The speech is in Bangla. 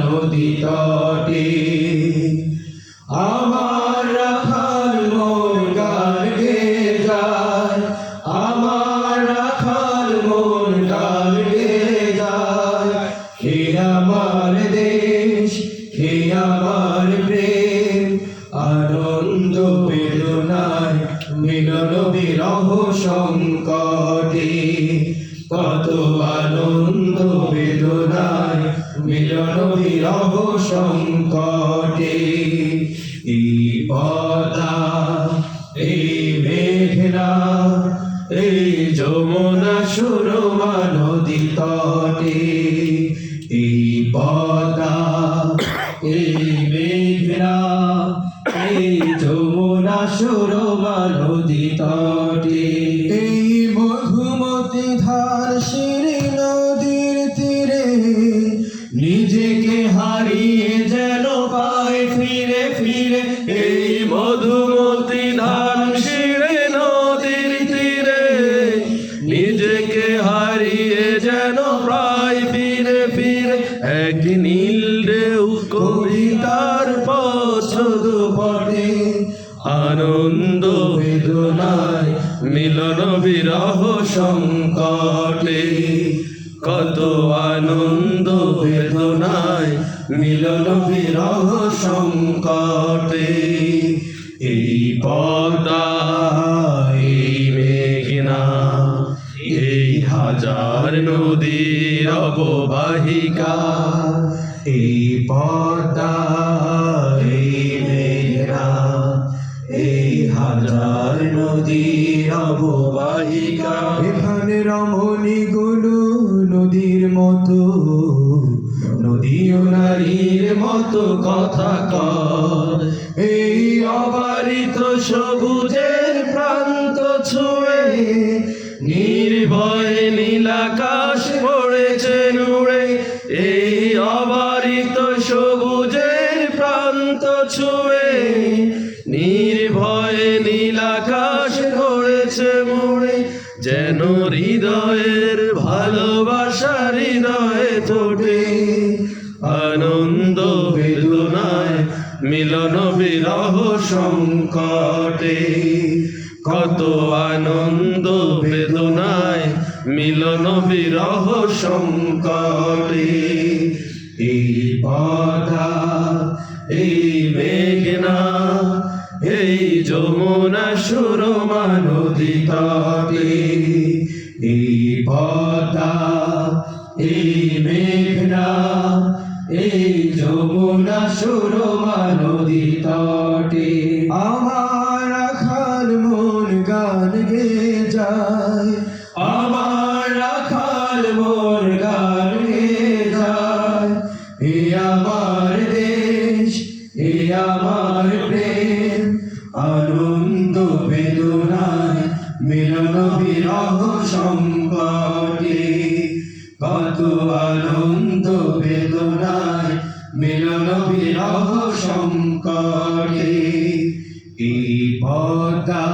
নদী তটে আমার রাখাল মন গান গেয়ে যায়, আমার রাখাল মন গান গেয়ে যায়। হে আমার দেশ, হে আমার প্রেম, আনন্দ বেদনায় মিলন বিরহ সংকটে, কত আনন্দ বেদনায় মিলন বিরহ সংকটে। এই পদ্মা, এই মেঘনা, এই যমুনা সুরমা নদী তটে, এই পদ্মা, এই মেঘনা, এই যমুনা সুরমা নদী তটে। এই মধুমতি ধার শিরি নদীর তীরে নিজেকে হারিয়ে যেন পায় ফিরে ফিরে। এই মধুমতি ধার শিরি নদীর তীরে নিজেকে হারিয়ে যেন প্রায় ফিরে ফিরে। এক নীল ঢেউ কবিতার পছন্দ পড়ে, আনন্দ বেদনায় মিলন বিরহ সংকটে, কত আনন্দ বেদনায় মিলন বিরহ সংকটে। এই পদ্মা, এই মেঘনা, এই হাজার নদীর অববাহিকা, এই পদ্মা, এই মেঘনা, এই হাজার নদীর অববাহিকা। এখানে রমণী গুলো নদীর মতো, নদী ও নারীর মতো কথা কয়। এই অবারিত সবুজের প্রান্ত ছুঁয়ে নির্ভয়ে নীলাকাশ পড়েছে নুড়ে। এই অবারিত সবুজের প্রান্ত ছুঁয়ে নির্ভয়ে নীলাকাশ পড়েছে মুড়ে। যেন হৃদয়ের ভালোবাসা হৃদয়ে তোটে, আনন্দ বেদনায় মিলন বিরহ সংকটে, কত আনন্দ বেদনায় মিলন বিরহ সংকটে। এই পদ্মা, এই মেঘনা, এই যমুনা সুরমা নদী তটে, এই পদ্মা, এই মেঘনা, এই যমুনা সুরমা নদী তটে। আমার রাখাল মন গান গেয়ে যায়, আমার রাখাল মন গান গেয়ে যায়। হে আমার দেশ, হে আমার প্রেম, আনন্দ বেদনায় মিলন বিরহ সংকটে, কত আনন্দ বেদনায় মিলন বিরহ সংকটে। এই পদ্মা।